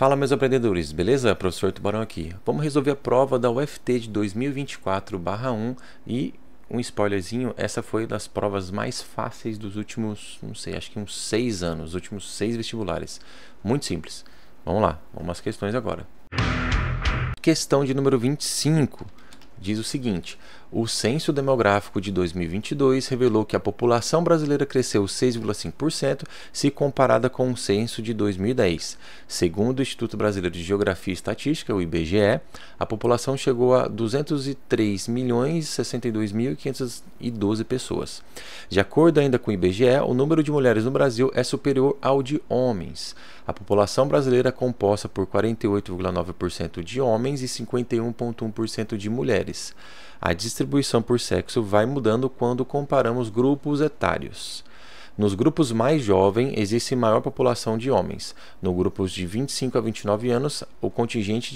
Fala, meus aprendedores, beleza? Professor Tubarão aqui. Vamos resolver a prova da UFT de 2024/1 e um spoilerzinho, essa foi das provas mais fáceis dos últimos, não sei, acho que uns 6 anos, últimos 6 vestibulares. Muito simples. Vamos lá, vamos às questões agora. Questão de número 25. Diz o seguinte: o censo demográfico de 2022 revelou que a população brasileira cresceu 6,5% se comparada com o censo de 2010. Segundo o Instituto Brasileiro de Geografia e Estatística, o IBGE, a população chegou a 203.062.512 pessoas. De acordo ainda com o IBGE, o número de mulheres no Brasil é superior ao de homens. A população brasileira é composta por 48,9% de homens e 51,1% de mulheres. A distribuição por sexo vai mudando quando comparamos grupos etários. Nos grupos mais jovens, existe maior população de homens. No grupos de 25 a 29 anos, o contingente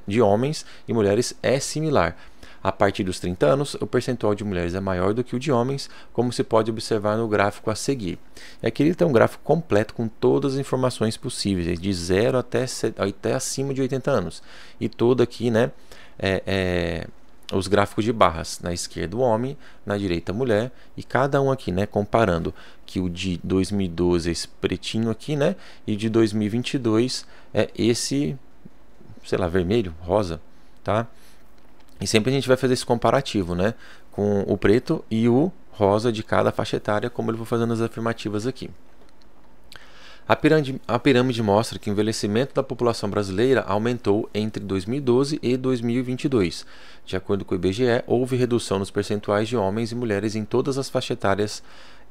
de homens e mulheres é similar. A partir dos 30 anos, o percentual de mulheres é maior do que o de homens, como se pode observar no gráfico a seguir. E aqui ele tem um gráfico completo com todas as informações possíveis, de 0 até acima de 80 anos. E todo aqui, né, os gráficos de barras, na esquerda o homem, na direita a mulher, e cada um aqui, né, comparando que o de 2012 é esse pretinho aqui, né, e de 2022 é esse, sei lá, vermelho, rosa, tá? E sempre a gente vai fazer esse comparativo, né, com o preto e o rosa de cada faixa etária, como eu vou fazendo as afirmativas aqui. A pirâmide mostra que o envelhecimento da população brasileira aumentou entre 2012 e 2022. De acordo com o IBGE, houve redução nos percentuais de homens e mulheres em todas as faixas etárias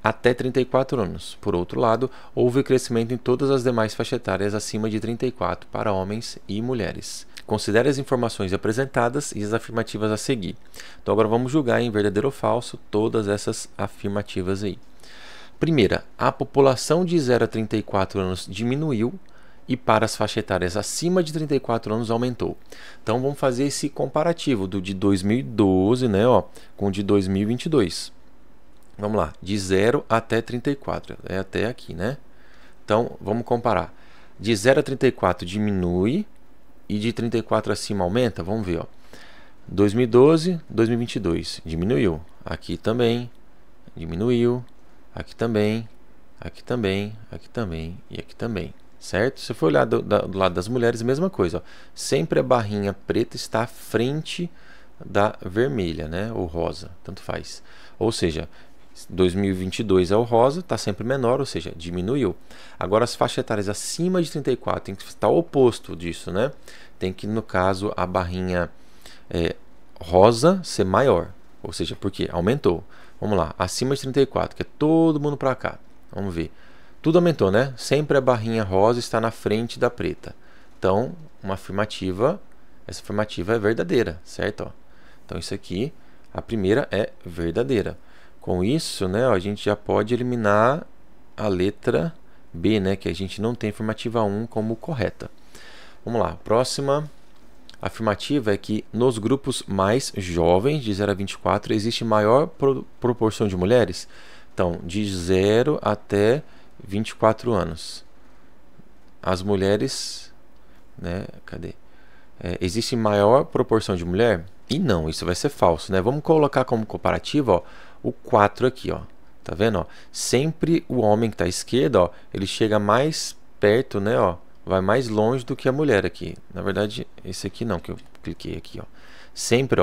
até 34 anos. Por outro lado, houve crescimento em todas as demais faixas etárias acima de 34 para homens e mulheres. Considere as informações apresentadas e as afirmativas a seguir. Então agora vamos julgar em verdadeiro ou falso todas essas afirmativas aí. Primeira, a população de 0 a 34 anos diminuiu e para as faixas etárias acima de 34 anos aumentou. Então vamos fazer esse comparativo do de 2012, né, com o de 2022. Vamos lá, de 0 até 34, é até aqui, né? Então vamos comparar. De 0 a 34 diminui e de 34 acima aumenta? Vamos ver, 2012, 2022, diminuiu. Aqui também, diminuiu. Aqui também, aqui também, aqui também e aqui também, certo? Se for olhar do lado das mulheres, mesma coisa, sempre a barrinha preta está à frente da vermelha, né? Ou rosa, tanto faz. Ou seja, 2022 é o rosa, está sempre menor, ou seja, diminuiu. Agora as faixas etárias acima de 34 tem que estar o oposto disso, né? Tem que, no caso, a barrinha rosa ser maior, ou seja, porque aumentou. Vamos lá, acima de 34, que é todo mundo para cá. Vamos ver. Tudo aumentou, né? Sempre a barrinha rosa está na frente da preta. Então, essa afirmativa é verdadeira, certo? Então, isso aqui, a primeira é verdadeira. Com isso, né, a gente já pode eliminar a letra B, né, que a gente não tem afirmativa 1 como correta. Vamos lá, próxima afirmativa é que nos grupos mais jovens, de 0 a 24, existe maior proporção de mulheres. Então, de 0 até 24 anos. As mulheres, né, cadê? Existe maior proporção de mulher? E não, isso vai ser falso, né? Vamos colocar como comparativo, o 4 aqui, Tá vendo, Sempre o homem que está à esquerda, ele chega mais perto, né, vai mais longe do que a mulher aqui. Na verdade, esse aqui não, que eu cliquei aqui, Sempre,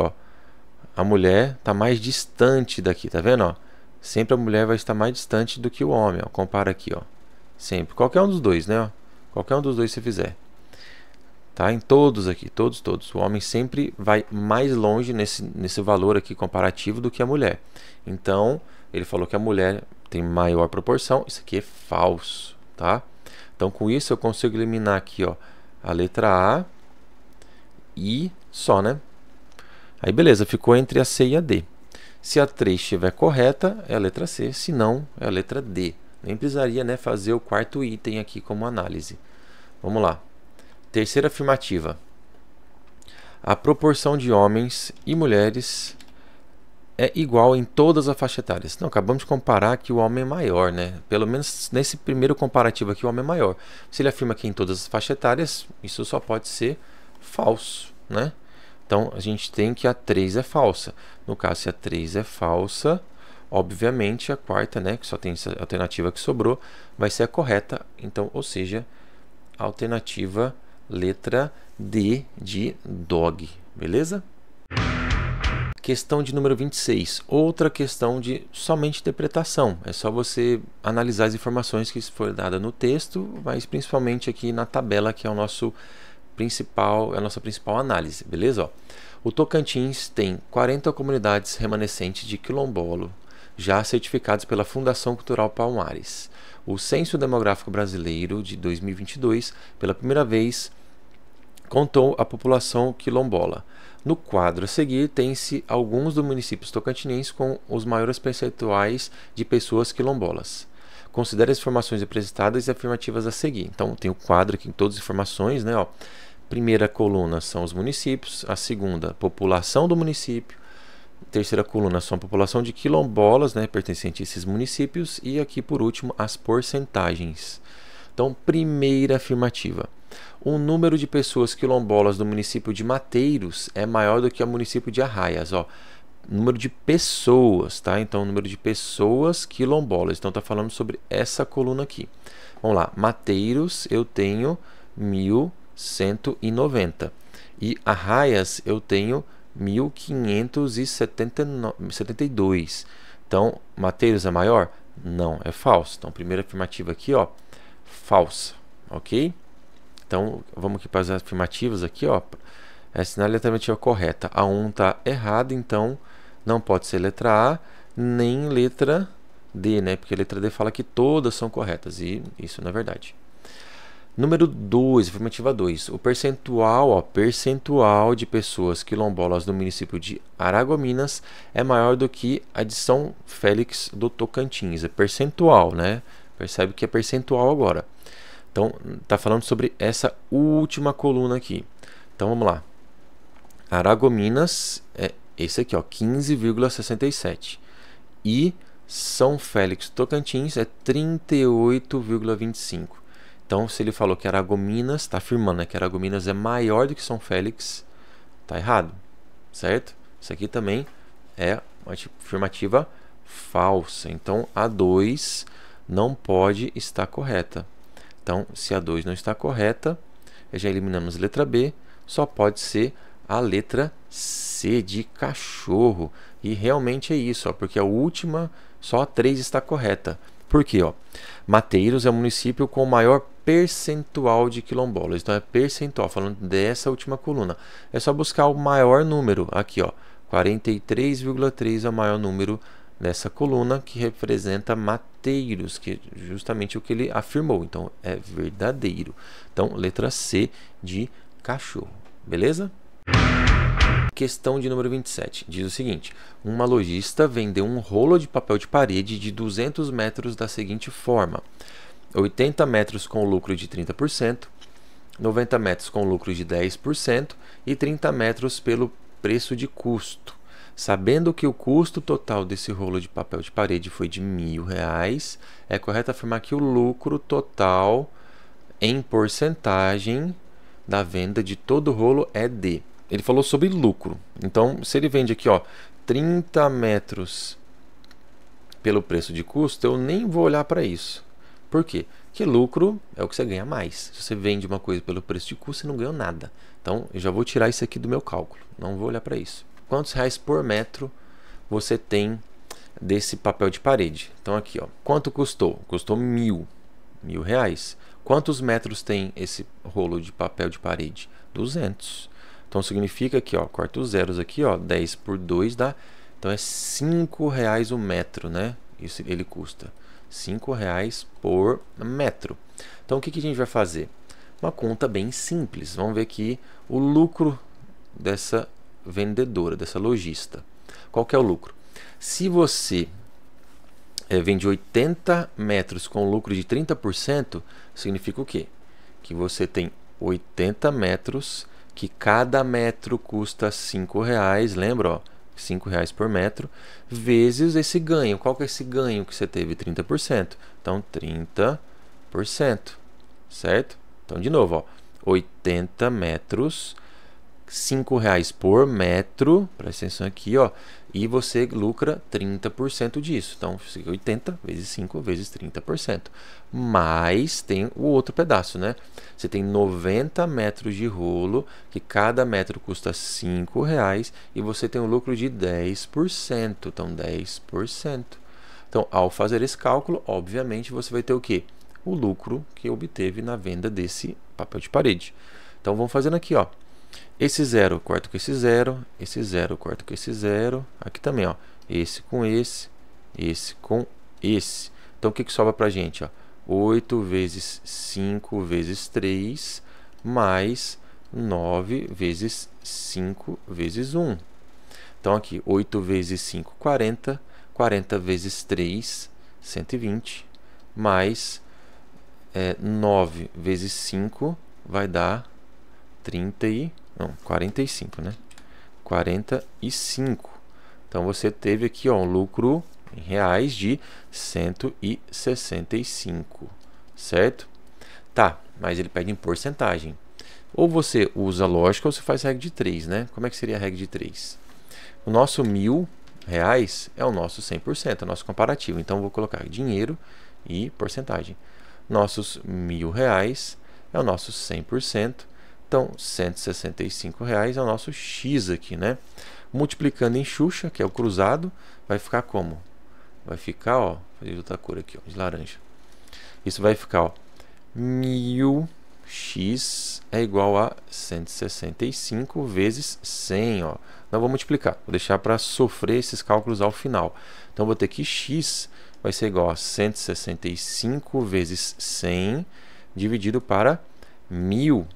a mulher está mais distante daqui, tá vendo, Sempre a mulher vai estar mais distante do que o homem, Compara aqui, Sempre. Qualquer um dos dois, né, Qualquer um dos dois se fizer. Tá? Em todos aqui, todos. O homem sempre vai mais longe nesse valor aqui comparativo do que a mulher. Então, ele falou que a mulher tem maior proporção. Isso aqui é falso, tá? Então, com isso, eu consigo eliminar aqui, a letra A e só, né? Aí, beleza, ficou entre a C e a D. Se a 3 estiver correta, é a letra C. Se não, é a letra D. Nem precisaria, né, fazer o quarto item aqui como análise. Vamos lá. Terceira afirmativa. A proporção de homens e mulheres é igual em todas as faixas etárias. Não, acabamos de comparar que o homem é maior, né? Pelo menos nesse primeiro comparativo aqui, o homem é maior. Se ele afirma que em todas as faixas etárias, isso só pode ser falso, né? Então, a gente tem que a 3 é falsa. No caso, se a 3 é falsa, obviamente a quarta, né, que só tem essa alternativa que sobrou, vai ser a correta. Então, ou seja, a alternativa letra D de dog, beleza? Questão de número 26. Outra questão de somente interpretação. É só você analisar as informações que foram dadas no texto, mas principalmente aqui na tabela, que é o nosso principal, é a nossa principal análise, beleza? Ó, o Tocantins tem 40 comunidades remanescentes de quilombola já certificados pela Fundação Cultural Palmares. O Censo Demográfico Brasileiro de 2022, pela primeira vez, contou a população quilombola. No quadro a seguir, tem-se alguns dos municípios tocantinenses com os maiores percentuais de pessoas quilombolas. Considere as informações apresentadas e afirmativas a seguir. Então, tem o quadro aqui com todas as informações, né? Ó. Primeira coluna são os municípios, a segunda, população do município, a terceira coluna são a população de quilombolas, né, pertencente a esses municípios, e aqui por último as porcentagens. Então, primeira afirmativa. O número de pessoas quilombolas do município de Mateiros é maior do que o município de Arraias, ó. Número de pessoas, tá? Então, número de pessoas quilombolas. Então, tá falando sobre essa coluna aqui. Vamos lá. Mateiros, eu tenho 1.190. E Arraias, eu tenho 1.572. Então, Mateiros é maior? Não, é falso. Então, primeira afirmativa aqui, ó, falsa, ok? Então, vamos aqui para as afirmativas aqui, ó. Essa é a alternativa correta. A 1 está errada, então não pode ser letra A, nem letra D, né? Porque a letra D fala que todas são corretas, e isso não é verdade. Número 2, afirmativa 2. O percentual, ó, percentual de pessoas quilombolas no município de Aragominas é maior do que a de São Félix do Tocantins. É percentual, né? Percebe que é percentual agora. Então, está falando sobre essa última coluna aqui. Então, vamos lá. Aragominas é esse aqui, ó, 15,67. E São Félix Tocantins é 38,25. Então, se ele falou que Aragominas, está afirmando, né, que Aragominas é maior do que São Félix, está errado, certo? Isso aqui também é uma afirmativa falsa. Então, a 2 não pode estar correta. Então, se a 2 não está correta, já eliminamos a letra B, só pode ser a letra C de cachorro. E realmente é isso, ó, porque a última, só a 3 está correta. Por quê? Ó? Mateiros é o município com o maior percentual de quilombolas. Então, é percentual, falando dessa última coluna. É só buscar o maior número. Aqui, ó, 43,3 é o maior número nessa coluna, que representa Mateiros, que é justamente o que ele afirmou. Então, é verdadeiro. Então, letra C de cachorro. Beleza? Questão de número 27. Diz o seguinte. Uma lojista vendeu um rolo de papel de parede de 200 metros da seguinte forma. 80 metros com lucro de 30%, 90 metros com lucro de 10% e 30 metros pelo preço de custo. Sabendo que o custo total desse rolo de papel de parede foi de R$1.000, é correto afirmar que o lucro total em porcentagem da venda de todo o rolo é de. Ele falou sobre lucro. Então, se ele vende aqui, ó, 30 metros pelo preço de custo, eu nem vou olhar para isso. Por quê? Porque lucro é o que você ganha mais. Se você vende uma coisa pelo preço de custo, você não ganha nada. Então, eu já vou tirar isso aqui do meu cálculo. Não vou olhar para isso. Quantos reais por metro você tem desse papel de parede? Então, aqui, ó, quanto custou? Custou R$1.000. Quantos metros tem esse rolo de papel de parede? 200. Então, significa que, ó, corta os zeros aqui, ó, 10 por 2 dá. Então, é R$5 o metro, né? Isso ele custa. R$5 por metro. Então, o que a gente vai fazer? Uma conta bem simples. Vamos ver aqui o lucro dessa vendedora, dessa lojista. Qual que é o lucro? Se você vende 80 metros com lucro de 30%, significa o quê? Que você tem 80 metros, que cada metro custa R$5. Lembra? Ó, R$ 5 por metro, vezes esse ganho. Qual que é esse ganho que você teve? 30%. Então, 30%, certo? Então, de novo, ó, 80 metros, R$ 5 por metro, presta atenção aqui, ó, e você lucra 30% disso. Então, 80 vezes 5 vezes 30%. Mas tem o outro pedaço, né? Você tem 90 metros de rolo, que cada metro custa R$ 5, e você tem um lucro de 10%. Então, 10%. Então, ao fazer esse cálculo, obviamente, você vai ter o quê? O lucro que obteve na venda desse papel de parede. Então, vamos fazendo aqui, ó. Esse 0 corta com esse 0, esse 0 corta com esse 0, aqui também, ó, esse com esse com esse. Então, o que sobra para a gente? Ó? 8 vezes 5 vezes 3, mais 9 vezes 5 vezes 1. Então, aqui, 8 vezes 5, 40, 40 vezes 3, 120, mais 9 vezes 5 vai dar 45, né? 45. Então, você teve aqui, ó, um lucro em reais de 165, certo? Tá, mas ele pede em porcentagem. Ou você usa lógica ou você faz regra de 3, né? Como é que seria a regra de 3? O nosso R$ 1.000 é o nosso 100%, é o nosso comparativo. Então, eu vou colocar dinheiro e porcentagem. Nossos R$ 1.000 é o nosso 100%. Então, R$ 165 é o nosso X aqui, né? Multiplicando em Xuxa, que é o cruzado, vai ficar como? Vai ficar, ó, vou fazer outra cor aqui, ó, de laranja. Isso vai ficar, ó, 1000x é igual a 165 vezes 100, ó. Não vou multiplicar, vou deixar para sofrer esses cálculos ao final. Então, vou ter que x vai ser igual a 165 vezes 100 dividido para 1000.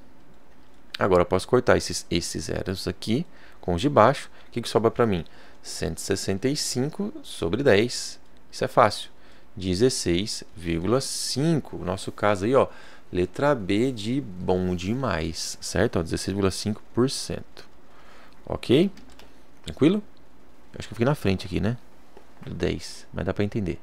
Agora eu posso cortar esses zeros aqui com os de baixo. O que sobra para mim? 165 sobre 10. Isso é fácil. 16,5. Nosso caso aí, ó, letra B de bom demais, certo? 16,5%. Ok? Tranquilo? Acho que eu fiquei na frente aqui, né? Do 10, mas dá para entender.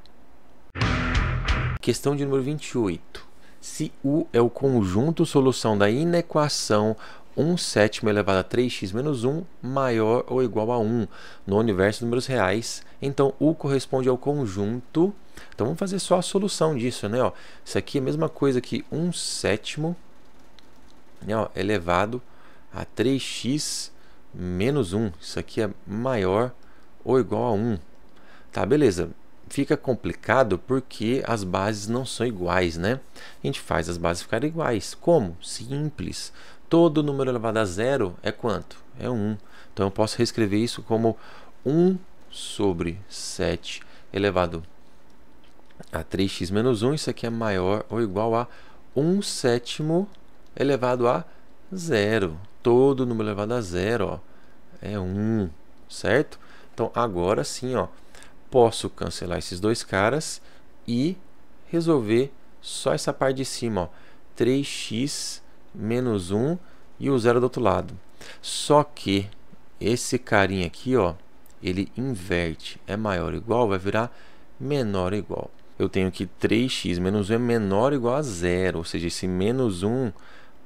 Questão de número 28. Se U é o conjunto solução da inequação 1/7 elevado a 3x menos 1 maior ou igual a 1 no universo de números reais, então U corresponde ao conjunto. Então vamos fazer só a solução disso, né? Ó, isso aqui é a mesma coisa que 1/7, né, ó, elevado a 3x menos 1. Isso aqui é maior ou igual a 1. Tá, beleza. Fica complicado porque as bases não são iguais, né? A gente faz as bases ficarem iguais. Como? Simples. Todo número elevado a zero é quanto? É 1. Então, eu posso reescrever isso como 1 sobre 7 elevado a 3x menos 1. Isso aqui é maior ou igual a 1/7 elevado a zero. Todo número elevado a zero, ó, é 1, certo? Então, agora sim, ó, posso cancelar esses dois caras e resolver só essa parte de cima, ó, 3x menos 1 e o zero do outro lado. Só que esse carinha aqui, ó, ele inverte, é maior ou igual, vai virar menor ou igual. Eu tenho que 3x menos 1 é menor ou igual a zero, ou seja, esse menos 1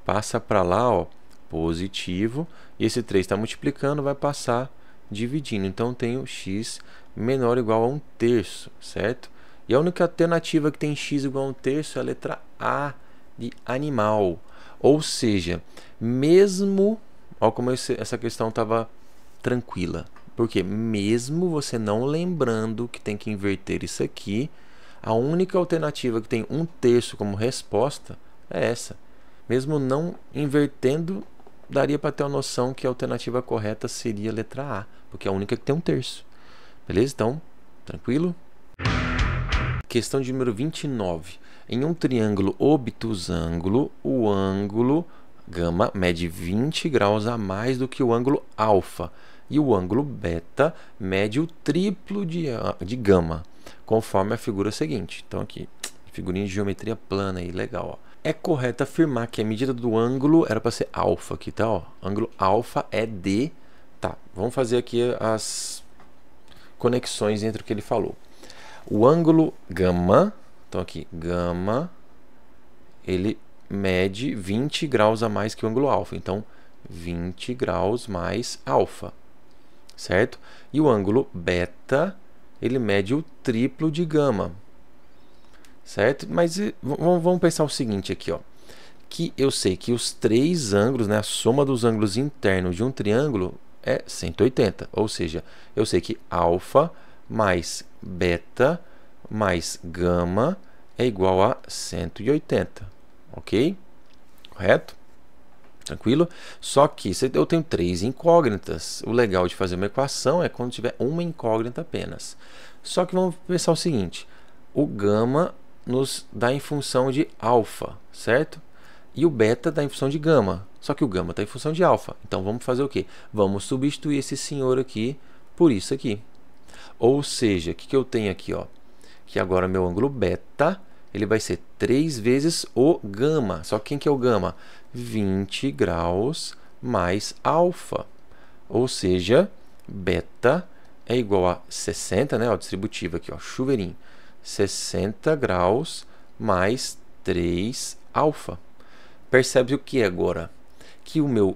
passa para lá, ó, positivo, e esse 3 está multiplicando, vai passar dividindo. Então, tenho x menor ou igual a 1/3, certo? E a única alternativa que tem x igual a 1/3 é a letra A de animal. Ou seja, mesmo... Olha como essa questão estava tranquila. Porque mesmo você não lembrando que tem que inverter isso aqui, a única alternativa que tem 1/3 como resposta é essa. Mesmo não invertendo, daria para ter uma noção que a alternativa correta seria a letra A, porque é a única que tem 1/3. Beleza? Então, tranquilo? Questão de número 29. Em um triângulo obtusângulo, o ângulo gama mede 20 graus a mais do que o ângulo alfa. E o ângulo beta mede o triplo de gama, conforme a figura seguinte. Então, aqui, figurinha de geometria plana aí, legal, ó. É correto afirmar que a medida do ângulo era para ser alfa aqui, tá? Ó. Ângulo alfa é de Tá, vamos fazer aqui as conexões entre o que ele falou. O ângulo gama, então aqui, gama, ele mede 20 graus a mais que o ângulo alfa. Então, 20 graus mais alfa, certo? E o ângulo beta, ele mede o triplo de gama, certo? Mas vamos pensar o seguinte aqui, ó. Que eu sei que os três ângulos, né, a soma dos ângulos internos de um triângulo é 180. Ou seja, eu sei que alfa mais beta mais gama é igual a 180. Ok? Correto? Tranquilo? Só que se eu tenho três incógnitas, o legal de fazer uma equação é quando tiver uma incógnita apenas. Só que vamos pensar o seguinte, o gama nos dá em função de alfa, certo? E o beta dá em função de gama, só que o gama está em função de alfa. Então vamos fazer o quê? Vamos substituir esse senhor aqui por isso aqui. Ou seja, o que eu tenho aqui? Ó? Que agora meu ângulo beta ele vai ser 3 vezes o gama. Só que quem que é o gama? 20 graus mais alfa. Ou seja, beta é igual a 60, né? Ó, distributiva aqui, ó, chuveirinho. 60 graus mais 3 alfa. Percebe o que é agora? Que o meu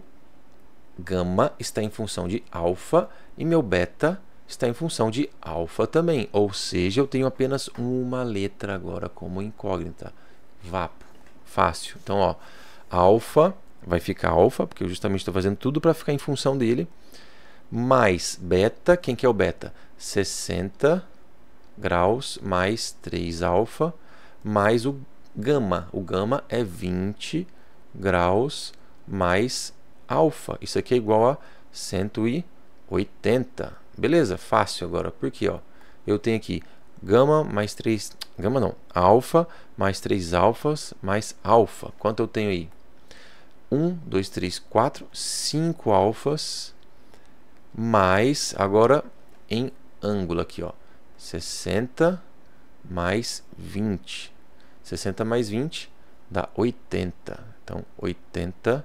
gama está em função de alfa e meu beta está em função de alfa também. Ou seja, eu tenho apenas uma letra agora como incógnita. Vapo. Fácil. Então, ó, alfa vai ficar alfa, porque eu justamente estou fazendo tudo para ficar em função dele. Mais beta. Quem que é o beta? 60 graus mais 3 alfa mais o gama. O gama é 20 graus mais alfa. Isso aqui é igual a 180. Beleza? Fácil agora. Por quê? Ó, eu tenho aqui gama mais 3... Gama não. Alfa mais 3 alfas mais alfa. Quanto eu tenho aí? 1, 2, 3, 4, 5 alfas mais... Agora em ângulo aqui, ó. 60 mais 20. 60 mais 20 dá 80. Então, 80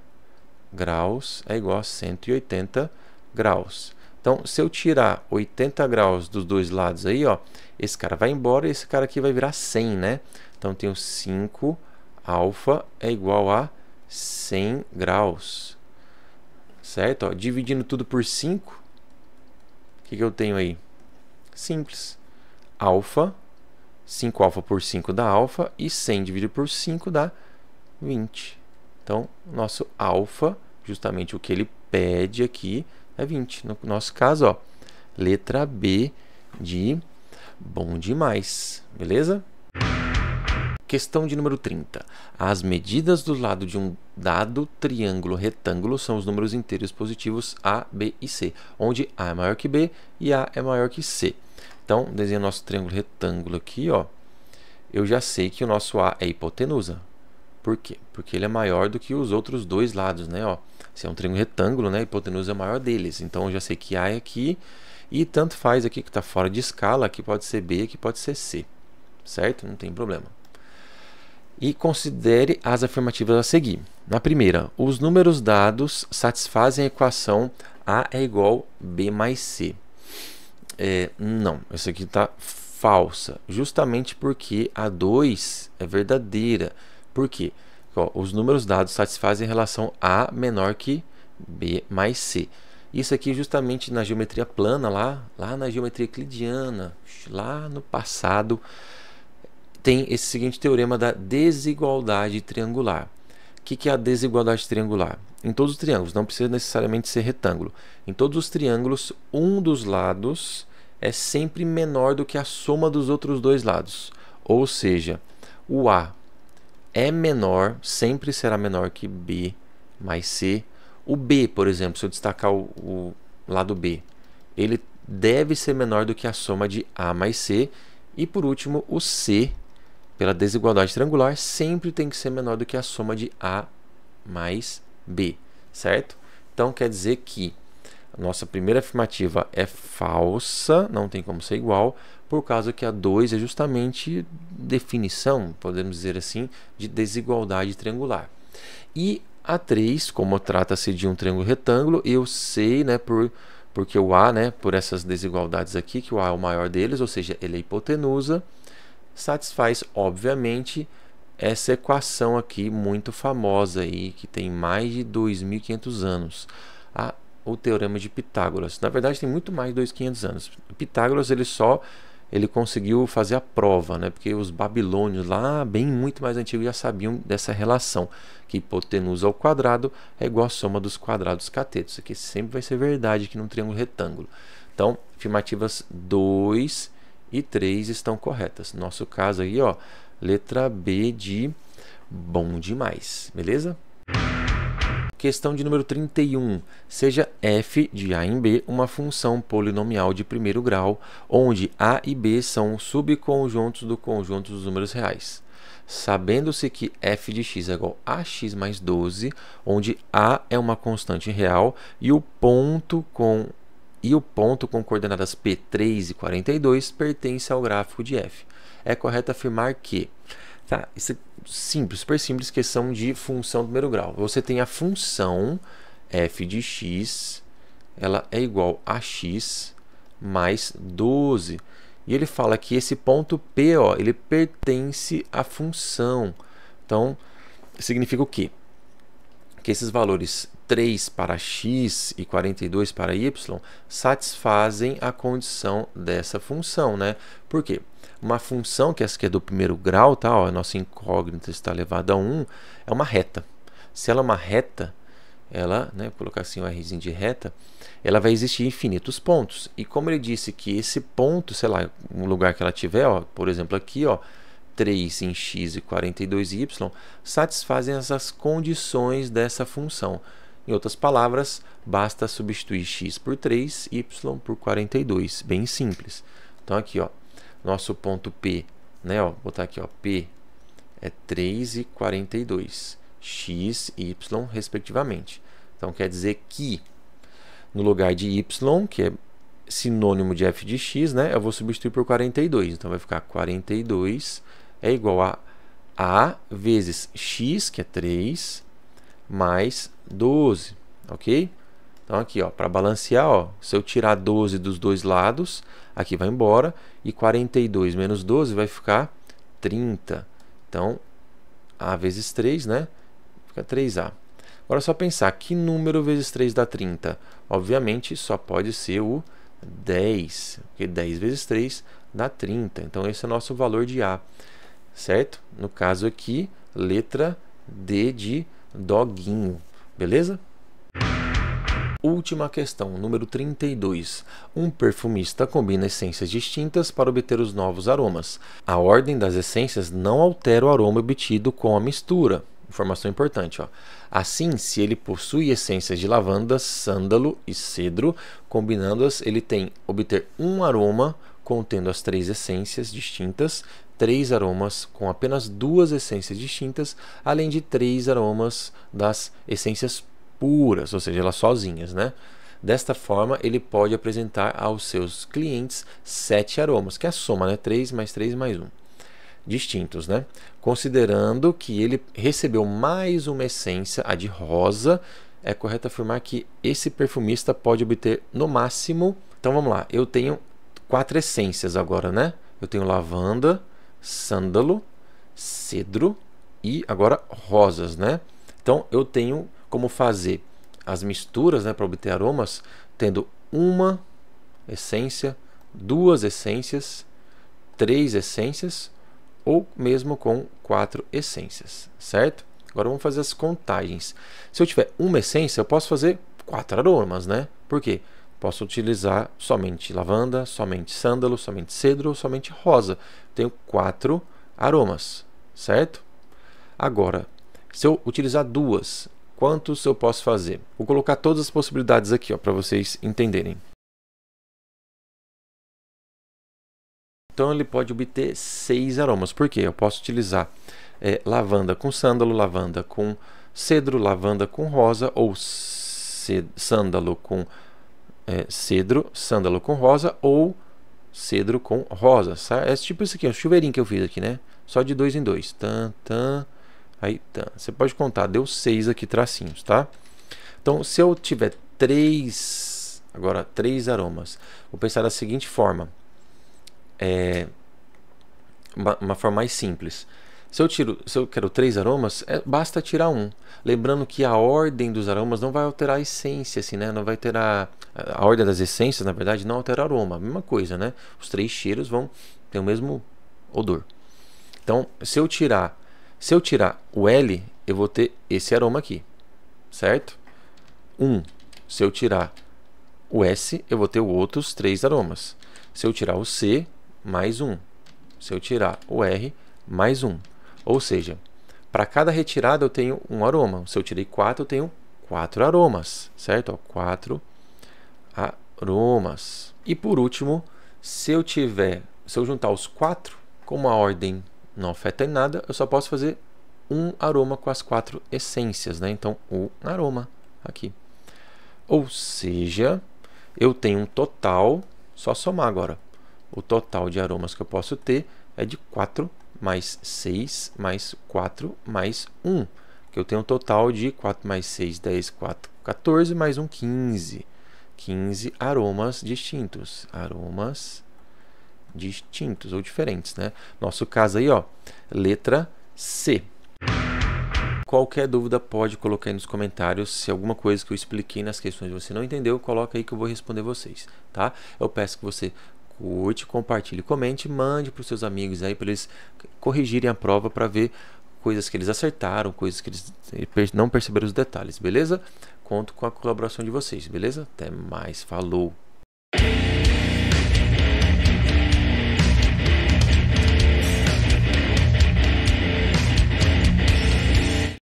graus é igual a 180 graus. Então, se eu tirar 80 graus dos dois lados aí, ó, esse cara vai embora e esse cara aqui vai virar 100, né? Então, eu tenho 5 alfa é igual a 100 graus. Certo? Ó, dividindo tudo por 5, o que eu tenho aí? Simples. Alfa, 5 alfa por 5 dá alfa e 100 dividido por 5 dá 20. Então, nosso alfa, justamente o que ele pede aqui, é 20. No nosso caso, ó, letra B de bom demais. Beleza? Questão de número 30. As medidas do lado de um dado triângulo retângulo são os números inteiros positivos A, B e C, onde A é maior que B e A é maior que C. Então, desenho nosso triângulo retângulo aqui, ó. Eu já sei que o nosso A é hipotenusa. Por quê? Porque ele é maior do que os outros dois lados, né? Ó, se é um triângulo retângulo, né? A hipotenusa é a maior deles. Então, eu já sei que A é aqui e tanto faz aqui que está fora de escala, aqui pode ser B, aqui pode ser C. Certo? Não tem problema. E considere as afirmativas a seguir. Na primeira, os números dados satisfazem a equação A é igual a B mais C. Não, essa aqui está falsa, justamente porque a 2 é verdadeira. Por quê? Ó, os números dados satisfazem a relação A menor que B mais C. Isso aqui justamente na geometria plana, lá na geometria euclidiana, lá no passado, tem esse seguinte teorema da desigualdade triangular. O que é a desigualdade triangular? Em todos os triângulos, não precisa necessariamente ser retângulo. Em todos os triângulos, um dos lados é sempre menor do que a soma dos outros dois lados. Ou seja, o A é menor, sempre será menor que B mais C. O B, por exemplo, se eu destacar o lado B, ele deve ser menor do que a soma de A mais C. E por último, o C, pela desigualdade triangular, sempre tem que ser menor do que a soma de A mais B, certo? Então, quer dizer que a nossa primeira afirmativa é falsa, não tem como ser igual, por causa que a 2 é justamente definição, podemos dizer assim, de desigualdade triangular. E A 3, como trata-se de um triângulo retângulo, eu sei, né, porque o A, né, por essas desigualdades aqui, que o A é o maior deles, ou seja, ele é hipotenusa, satisfaz, obviamente, essa equação aqui muito famosa aí, que tem mais de 2.500 anos, o Teorema de Pitágoras. Na verdade, tem muito mais de 2.500 anos. Pitágoras, ele conseguiu fazer a prova, né? Porque os babilônios lá, bem muito mais antigos, já sabiam dessa relação, que hipotenusa ao quadrado é igual à soma dos quadrados catetos. Isso aqui sempre vai ser verdade aqui num triângulo retângulo. Então, afirmativas 2 e 3 estão corretas. No nosso caso aí, ó, letra B de bom demais, beleza? Questão de número 31. Seja f de a em b uma função polinomial de primeiro grau, onde a e b são subconjuntos do conjunto dos números reais. Sabendo-se que f de x é igual a x mais 12, onde a é uma constante real e o ponto com coordenadas P3 e 42 pertence ao gráfico de f. É correto afirmar que... Tá, isso é simples, super simples, questão de função do primeiro grau. Você tem a função f de x, ela é igual a x mais 12. E ele fala que esse ponto P, ó, ele pertence à função. Então, significa o quê? Que esses valores 3 para x e 42 para y satisfazem a condição dessa função, né? Por quê? Uma função, que essa aqui é do primeiro grau, tá? Ó, a nossa incógnita está elevada a 1, é uma reta. Se ela é uma reta, ela, né, vou colocar assim um rzinho de reta, ela vai existir infinitos pontos. E como ele disse que esse ponto, sei lá, no lugar que ela tiver, ó, por exemplo aqui, ó, 3 em x e 42y, satisfazem essas condições dessa função. Em outras palavras, basta substituir x por 3, y por 42. Bem simples. Então aqui, ó, nosso ponto P, né, ó, vou botar aqui, ó, P é 3 e 42, x e y respectivamente. Então quer dizer que no lugar de y, que é sinônimo de f de x, né, eu vou substituir por 42. Então vai ficar 42 é igual a vezes x, que é 3, mais 12, ok? Então aqui, ó, para balancear, ó, se eu tirar 12 dos dois lados, aqui vai embora, e 42 menos 12 vai ficar 30. Então, a vezes 3, né? Fica 3a. Agora é só pensar, que número vezes 3 dá 30? Obviamente, só pode ser o 10, porque 10 vezes 3 dá 30. Então, esse é o nosso valor de a, certo? No caso aqui, letra D de doguinho, beleza? Última questão, número 32. Um perfumista combina essências distintas para obter os novos aromas. A ordem das essências não altera o aroma obtido com a mistura. Informação importante, ó. Assim, se ele possui essências de lavanda, sândalo e cedro, combinando-as, ele tem obter um aroma contendo as 3 essências distintas, 3 aromas com apenas 2 essências distintas, além de 3 aromas das essências puras, ou seja, elas sozinhas, né? Desta forma, ele pode apresentar aos seus clientes 7 aromas, que é a soma, né? 3 mais 3 mais 1, distintos, né? Considerando que ele recebeu mais uma essência, a de rosa, é correto afirmar que esse perfumista pode obter no máximo... Então, vamos lá. Eu tenho 4 essências agora, né? Eu tenho lavanda, sândalo, cedro e agora rosas, né? Então, eu tenho como fazer as misturas, né, para obter aromas, tendo uma essência, 2 essências, 3 essências ou mesmo com 4 essências, certo? Agora vamos fazer as contagens. Se eu tiver uma essência, eu posso fazer 4 aromas, né? Por quê? Posso utilizar somente lavanda, somente sândalo, somente cedro ou somente rosa. Tenho 4 aromas, certo? Agora, se eu utilizar 2, quantos eu posso fazer? Vou colocar todas as possibilidades aqui, para vocês entenderem. Então, ele pode obter 6 aromas. Por quê? Eu posso utilizar lavanda com sândalo, lavanda com cedro, lavanda com rosa, ou sândalo com cedro, sândalo com rosa, ou cedro com rosa. É tipo isso aqui, é um chuveirinho que eu fiz aqui, né? Só de 2 em 2. Tan, tan, Aí tá, você pode contar, deu 6 aqui tracinhos, tá? Então, se eu tiver 3, agora 3 aromas, vou pensar da seguinte forma. Uma forma mais simples. Se eu quero 3 aromas, basta tirar um. Lembrando que a ordem dos aromas não vai alterar a essência, assim, né? Não vai alterar a ordem das essências, na verdade, não altera o aroma. A mesma coisa, né? Os 3 cheiros vão ter o mesmo odor. Então, se eu tirar o L, eu vou ter esse aroma aqui, certo? Se eu tirar o S, eu vou ter outros 3 aromas. Se eu tirar o C, mais um. Se eu tirar o R, mais um. Ou seja, para cada retirada eu tenho um aroma. Se eu tirei 4, eu tenho 4 aromas, certo? Ó, 4 aromas. E por último, se eu juntar os 4, como a ordem não afeta em nada, eu só posso fazer um aroma com as 4 essências, né? Então, o aroma aqui. Ou seja, eu tenho um total, só somar agora. O total de aromas que eu posso ter é de 4 mais 6 mais 4 mais 1. Que eu tenho um total de 4 mais 6, 10, 4, 14 mais 1, 15. 15 aromas distintos. Aromas distintos ou diferentes, né? Nosso caso aí, ó, letra C. Qualquer dúvida pode colocar aí nos comentários. Se alguma coisa que eu expliquei nas questões você não entendeu, coloca aí que eu vou responder vocês, tá? Eu peço que você curte, compartilhe, comente, mande para os seus amigos aí para eles corrigirem a prova para ver coisas que eles acertaram, coisas que eles não perceberam os detalhes, beleza? Conto com a colaboração de vocês, beleza? Até mais, falou!